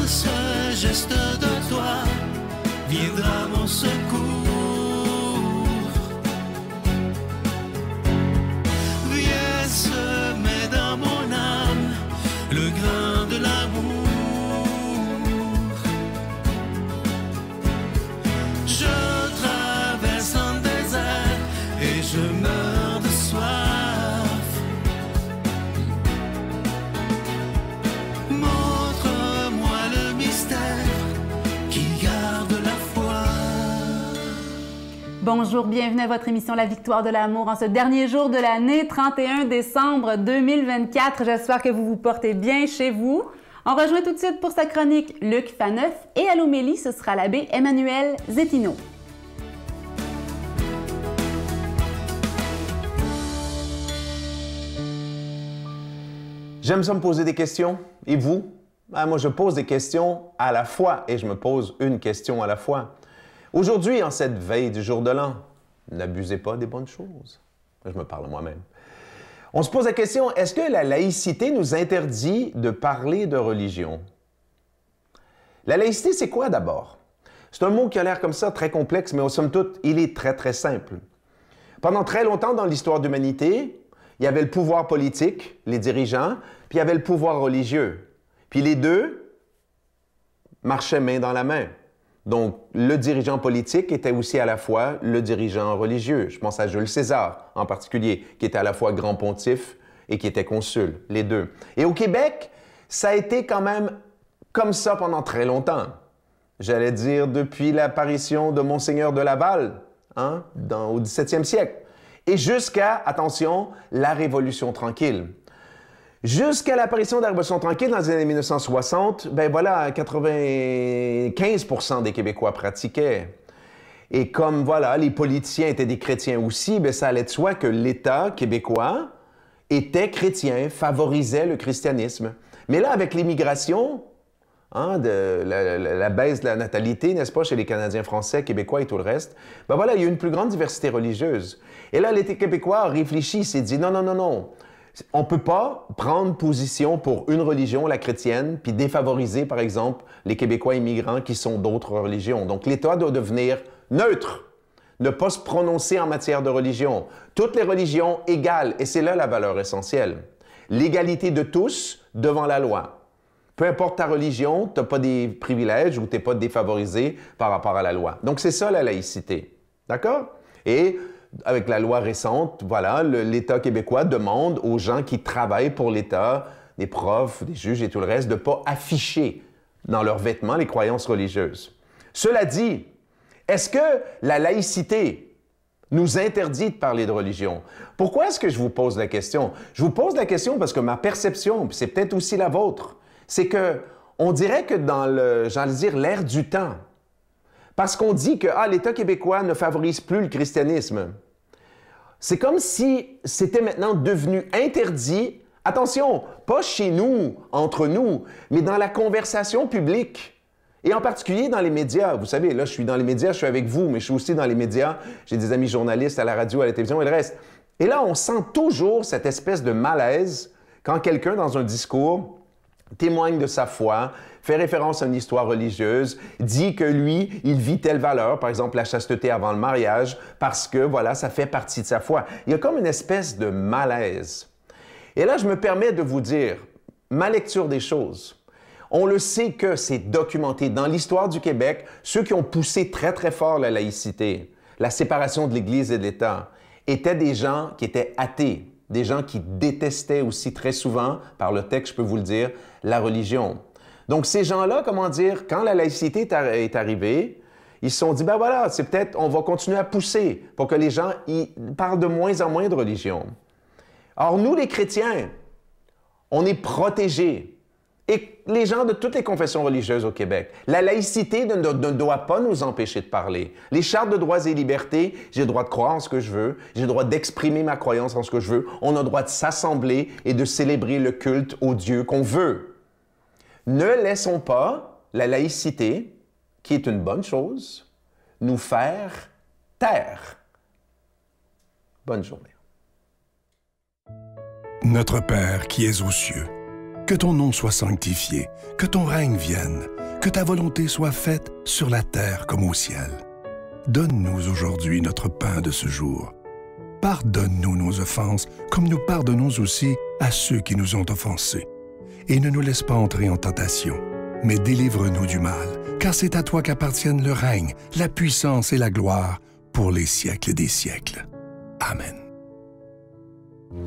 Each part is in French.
ce geste de toi viendra mon secours. Viens semer dans mon âme le grain de l'amour. Je traverse un désert et je meurs de soif. Montre-moi le mystère qui garde la foi. Bonjour, bienvenue à votre émission La Victoire de l'amour en ce dernier jour de l'année, 31 décembre 2024. J'espère que vous vous portez bien chez vous. On rejoint tout de suite pour sa chronique Luc Faneuf et à l'homélie, ce sera l'abbé Emmanuel Zettino. J'aime ça me poser des questions. Et vous? Moi, je pose des questions à la fois et je me pose une question à la fois. Aujourd'hui, en cette veille du jour de l'an, n'abusez pas des bonnes choses. Je me parle moi-même. On se pose la question, est-ce que la laïcité nous interdit de parler de religion? La laïcité, c'est quoi d'abord? C'est un mot qui a l'air comme ça, très complexe, mais au somme toute, il est très, très simple. Pendant très longtemps dans l'histoire de l'humanité, il y avait le pouvoir politique, les dirigeants, puis il y avait le pouvoir religieux. Puis les deux marchaient main dans la main. Donc, le dirigeant politique était aussi à la fois le dirigeant religieux. Je pense à Jules César en particulier, qui était à la fois grand pontife et qui était consul, les deux. Et au Québec, ça a été quand même comme ça pendant très longtemps. J'allais dire depuis l'apparition de Monseigneur de Laval, au 17e siècle. Et jusqu'à, attention, la Révolution tranquille. Jusqu'à l'apparition de la Révolution tranquille dans les années 1960, ben voilà, 95% des Québécois pratiquaient. Et comme, voilà, les politiciens étaient des chrétiens aussi, ben ça allait de soi que l'État québécois était chrétien, favorisait le christianisme. Mais là, avec l'immigration, la baisse de la natalité, n'est-ce pas, chez les Canadiens français, Québécois et tout le reste, ben voilà, il y a eu une plus grande diversité religieuse. Et là, l'État québécois a réfléchi, s'est dit non, non, non, non. On ne peut pas prendre position pour une religion, la chrétienne, puis défavoriser, par exemple, les Québécois immigrants qui sont d'autres religions. Donc, l'État doit devenir neutre, ne pas se prononcer en matière de religion. Toutes les religions égales, et c'est là la valeur essentielle. L'égalité de tous devant la loi. Peu importe ta religion, tu n'as pas des privilèges ou tu n'es pas défavorisé par rapport à la loi. Donc, c'est ça la laïcité. D'accord? Et avec la loi récente, voilà, l'État québécois demande aux gens qui travaillent pour l'État, des profs, des juges et tout le reste, de ne pas afficher dans leurs vêtements les croyances religieuses. Cela dit, est-ce que la laïcité nous interdit de parler de religion? Pourquoi est-ce que je vous pose la question? Je vous pose la question parce que ma perception, puis c'est peut-être aussi la vôtre, c'est que on dirait que dans l'ère du temps, parce qu'on dit que l'État québécois ne favorise plus le christianisme. C'est comme si c'était maintenant devenu interdit, attention, pas chez nous, entre nous, mais dans la conversation publique. Et en particulier dans les médias. Vous savez, là, je suis dans les médias, je suis avec vous, mais je suis aussi dans les médias. J'ai des amis journalistes à la radio, à la télévision et le reste. Et là, on sent toujours cette espèce de malaise quand quelqu'un, dans un discours, témoigne de sa foi, fait référence à une histoire religieuse, dit que lui, il vit telle valeur, par exemple la chasteté avant le mariage, parce que, voilà, ça fait partie de sa foi. Il y a comme une espèce de malaise. Et là, je me permets de vous dire, ma lecture des choses, on le sait que c'est documenté dans l'histoire du Québec, ceux qui ont poussé très, très fort la laïcité, la séparation de l'Église et de l'État, étaient des gens qui étaient athées, des gens qui détestaient aussi très souvent, par le texte, je peux vous le dire, la religion. Donc, ces gens-là, comment dire, quand la laïcité est arrivée, ils se sont dit, ben voilà, c'est peut-être, on va continuer à pousser pour que les gens parlent de moins en moins de religion. Or, nous, les chrétiens, on est protégés. Et les gens de toutes les confessions religieuses au Québec, la laïcité ne doit pas nous empêcher de parler. Les chartes de droits et libertés, j'ai le droit de croire en ce que je veux, j'ai le droit d'exprimer ma croyance en ce que je veux, on a le droit de s'assembler et de célébrer le culte au Dieu qu'on veut. Ne laissons pas la laïcité, qui est une bonne chose, nous faire taire. Bonne journée. Notre Père qui es aux cieux, que ton nom soit sanctifié, que ton règne vienne, que ta volonté soit faite sur la terre comme au ciel. Donne-nous aujourd'hui notre pain de ce jour. Pardonne-nous nos offenses, comme nous pardonnons aussi à ceux qui nous ont offensés. Et ne nous laisse pas entrer en tentation, mais délivre-nous du mal, car c'est à toi qu'appartiennent le règne, la puissance et la gloire pour les siècles des siècles. Amen.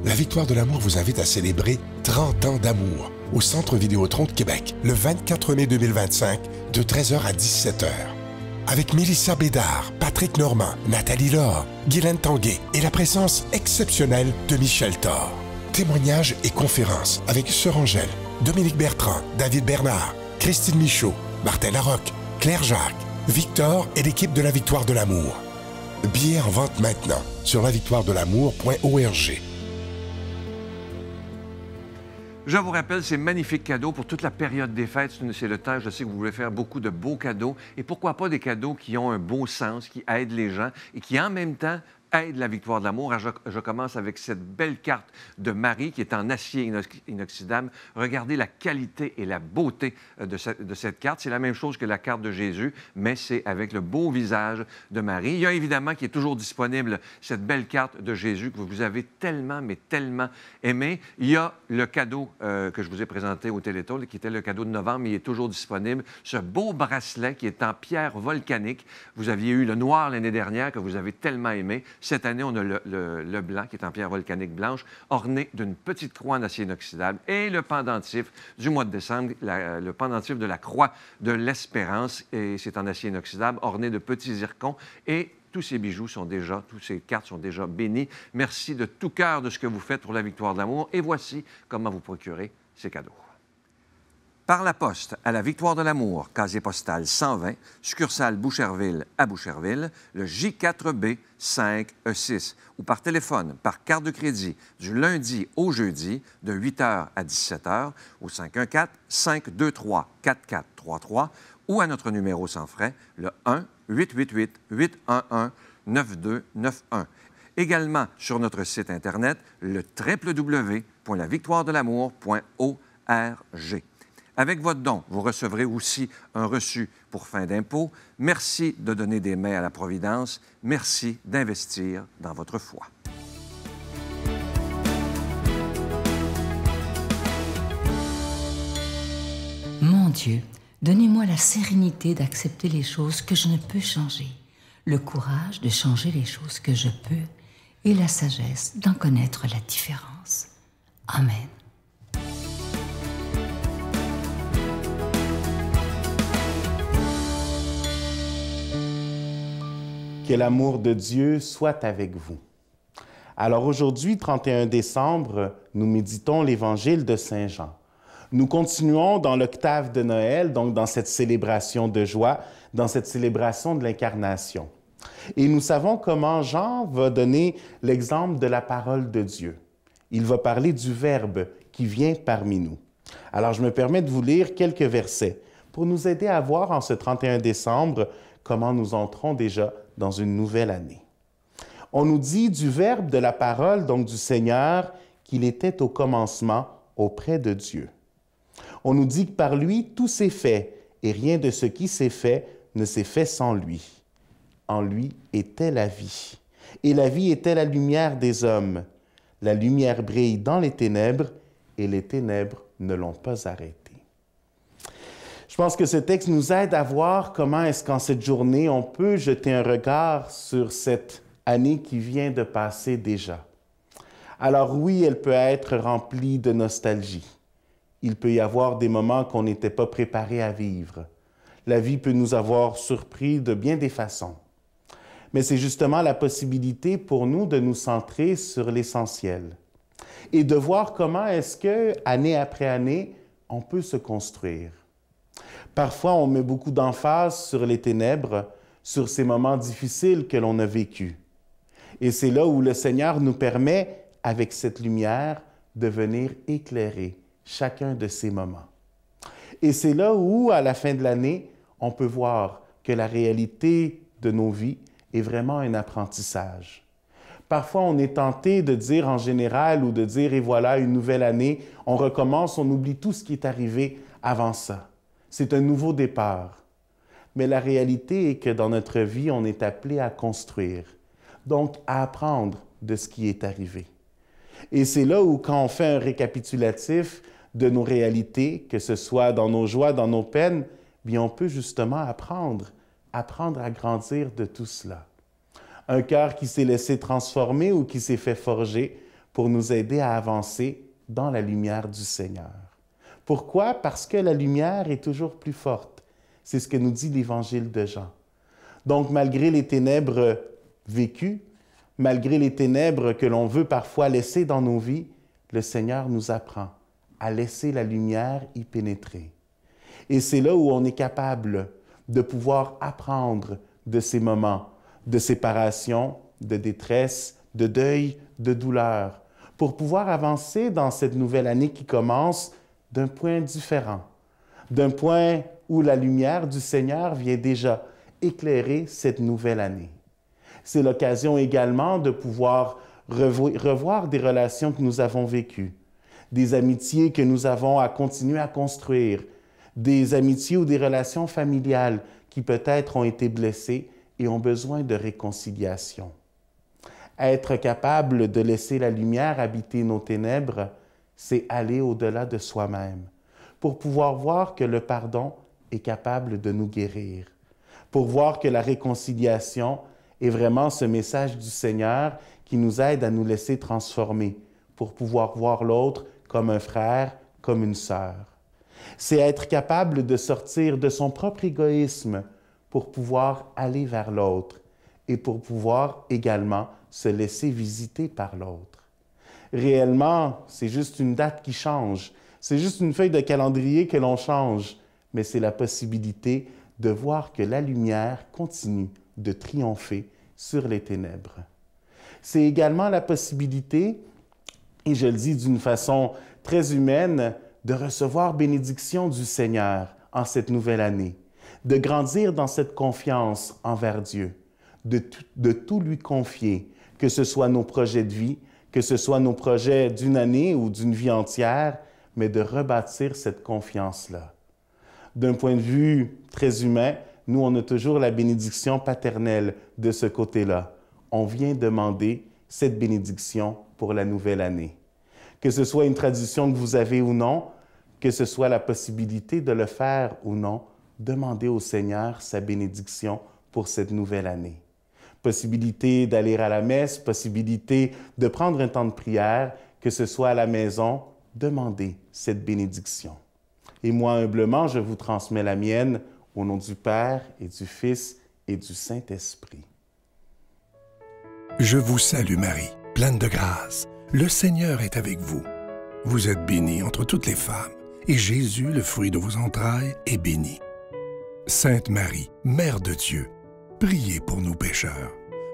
La Victoire de l'amour vous invite à célébrer 30 ans d'amour au Centre Vidéotron de Québec, le 24 mai 2025, de 13h à 17h. Avec Mélissa Bédard, Patrick Normand, Nathalie Laure, Guylaine Tanguay et la présence exceptionnelle de Michel Thor. Témoignages et conférences avec Sœur Angèle, Dominique Bertrand, David Bernard, Christine Michaud, Martin Larocque, Claire Jacques, Victor et l'équipe de la Victoire de l'amour. Billets en vente maintenant sur lavictoiredelamour.org. Je vous rappelle ces magnifiques cadeaux pour toute la période des fêtes. C'est le temps, je sais que vous voulez faire beaucoup de beaux cadeaux. Et pourquoi pas des cadeaux qui ont un beau sens, qui aident les gens et qui, en même temps, aident la Victoire de l'amour. Je commence avec cette belle carte de Marie qui est en acier inoxydable. Regardez la qualité et la beauté de cette carte. C'est la même chose que la carte de Jésus, mais c'est avec le beau visage de Marie. Il y a évidemment qui est toujours disponible cette belle carte de Jésus que vous avez tellement, mais tellement aimé. Il y a le cadeau que je vous ai présenté au Téléthon, qui était le cadeau de novembre. Il est toujours disponible. Ce beau bracelet qui est en pierre volcanique. Vous aviez eu le noir l'année dernière que vous avez tellement aimé. Cette année, on a le blanc, qui est en pierre volcanique blanche, orné d'une petite croix en acier inoxydable. Et le pendentif du mois de décembre, le pendentif de la croix de l'Espérance, et c'est en acier inoxydable, orné de petits zircons. Et tous ces bijoux sont déjà, toutes ces cartes sont déjà bénies. Merci de tout cœur de ce que vous faites pour la Victoire de l'amour. Et voici comment vous procurer ces cadeaux. Par la poste à la Victoire de l'amour, casier postal 120, succursale Boucherville à Boucherville, le J4B 5E6, ou par téléphone, par carte de crédit, du lundi au jeudi, de 8h à 17h, au 514-523-4433, ou à notre numéro sans frais, le 1-888-811-9291. Également sur notre site Internet, le www.lavictoiredelamour.org. Avec votre don, vous recevrez aussi un reçu pour fin d'impôt. Merci de donner des mains à la Providence. Merci d'investir dans votre foi. Mon Dieu, donnez-moi la sérénité d'accepter les choses que je ne peux changer, le courage de changer les choses que je peux et la sagesse d'en connaître la différence. Amen. Que l'amour de Dieu soit avec vous. Alors aujourd'hui, 31 décembre, nous méditons l'Évangile de Saint Jean. Nous continuons dans l'octave de Noël, donc dans cette célébration de joie, dans cette célébration de l'Incarnation. Et nous savons comment Jean va donner l'exemple de la parole de Dieu. Il va parler du Verbe qui vient parmi nous. Alors je me permets de vous lire quelques versets pour nous aider à voir en ce 31 décembre comment nous entrons déjà dans une nouvelle année. On nous dit du Verbe de la parole, donc du Seigneur, qu'il était au commencement auprès de Dieu. On nous dit que par lui, tout s'est fait, et rien de ce qui s'est fait ne s'est fait sans lui. En lui était la vie, et la vie était la lumière des hommes. La lumière brille dans les ténèbres, et les ténèbres ne l'ont pas arrêtée. Je pense que ce texte nous aide à voir comment est-ce qu'en cette journée, on peut jeter un regard sur cette année qui vient de passer déjà. Alors oui, elle peut être remplie de nostalgie. Il peut y avoir des moments qu'on n'était pas préparé à vivre. La vie peut nous avoir surpris de bien des façons. Mais c'est justement la possibilité pour nous de nous centrer sur l'essentiel et de voir comment est-ce que, année après année, on peut se construire. Parfois, on met beaucoup d'emphase sur les ténèbres, sur ces moments difficiles que l'on a vécus. Et c'est là où le Seigneur nous permet, avec cette lumière, de venir éclairer chacun de ces moments. Et c'est là où, à la fin de l'année, on peut voir que la réalité de nos vies est vraiment un apprentissage. Parfois, on est tenté de dire en général ou de dire « et voilà, une nouvelle année », on recommence, on oublie tout ce qui est arrivé avant ça. c'est un nouveau départ. Mais la réalité est que dans notre vie, on est appelé à construire, donc à apprendre de ce qui est arrivé. Et c'est là où, quand on fait un récapitulatif de nos réalités, que ce soit dans nos joies, dans nos peines, bien on peut justement apprendre à grandir de tout cela. Un cœur qui s'est laissé transformer ou qui s'est fait forger pour nous aider à avancer dans la lumière du Seigneur. Pourquoi? Parce que la lumière est toujours plus forte. C'est ce que nous dit l'Évangile de Jean. Donc, malgré les ténèbres vécues, malgré les ténèbres que l'on veut parfois laisser dans nos vies, le Seigneur nous apprend à laisser la lumière y pénétrer. Et c'est là où on est capable de pouvoir apprendre de ces moments de séparation, de détresse, de deuil, de douleur, pour pouvoir avancer dans cette nouvelle année qui commence d'un point différent, d'un point où la lumière du Seigneur vient déjà éclairer cette nouvelle année. C'est l'occasion également de pouvoir revoir des relations que nous avons vécues, des amitiés que nous avons à continuer à construire, des amitiés ou des relations familiales qui peut-être ont été blessées et ont besoin de réconciliation. Être capable de laisser la lumière habiter nos ténèbres, c'est aller au-delà de soi-même, pour pouvoir voir que le pardon est capable de nous guérir, pour voir que la réconciliation est vraiment ce message du Seigneur qui nous aide à nous laisser transformer, pour pouvoir voir l'autre comme un frère, comme une sœur. C'est être capable de sortir de son propre égoïsme pour pouvoir aller vers l'autre et pour pouvoir également se laisser visiter par l'autre. Réellement, c'est juste une date qui change, c'est juste une feuille de calendrier que l'on change, mais c'est la possibilité de voir que la lumière continue de triompher sur les ténèbres. C'est également la possibilité, et je le dis d'une façon très humaine, de recevoir bénédiction du Seigneur en cette nouvelle année, de grandir dans cette confiance envers Dieu, de tout lui confier, que ce soit nos projets de vie, que ce soit nos projets d'une année ou d'une vie entière, mais de rebâtir cette confiance-là. D'un point de vue très humain, nous, on a toujours la bénédiction paternelle de ce côté-là. On vient demander cette bénédiction pour la nouvelle année. Que ce soit une tradition que vous avez ou non, que ce soit la possibilité de le faire ou non, demandez au Seigneur sa bénédiction pour cette nouvelle année. Possibilité d'aller à la messe, possibilité de prendre un temps de prière, que ce soit à la maison, demandez cette bénédiction. Et moi, humblement, je vous transmets la mienne au nom du Père et du Fils et du Saint-Esprit. Je vous salue Marie, pleine de grâce. Le Seigneur est avec vous. Vous êtes bénie entre toutes les femmes, et Jésus, le fruit de vos entrailles, est béni. Sainte Marie, Mère de Dieu, priez pour nous pécheurs,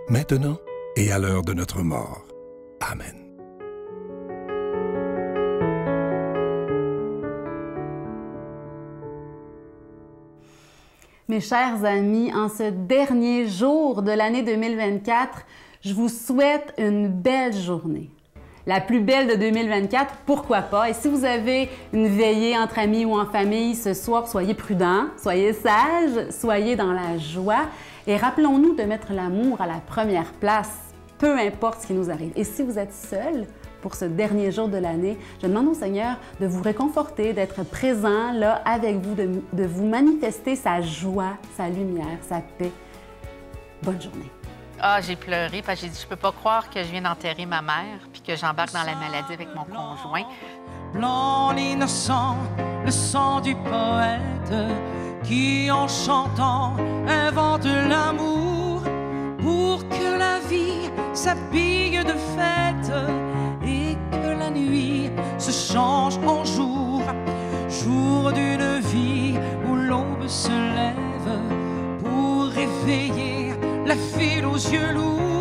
maintenant et à l'heure de notre mort. Amen. Mes chers amis, en ce dernier jour de l'année 2024, je vous souhaite une belle journée. La plus belle de 2024, pourquoi pas? Et si vous avez une veillée entre amis ou en famille ce soir, soyez prudents, soyez sages, soyez dans la joie et rappelons-nous de mettre l'amour à la première place, peu importe ce qui nous arrive. Et si vous êtes seul pour ce dernier jour de l'année, je demande au Seigneur de vous réconforter, d'être présent là avec vous, de vous manifester sa joie, sa lumière, sa paix. Bonne journée. Ah, j'ai pleuré parce que j'ai dit, je peux pas croire que je viens d'enterrer ma mère puis que j'embarque dans la maladie avec mon conjoint. Blanc l'innocent, le sang du poète qui en chantant invente l'amour pour que la vie s'habille de fête et que la nuit se change en jour, jour d'une vie où l'aube se lève pour réveiller la fille aux yeux lourds.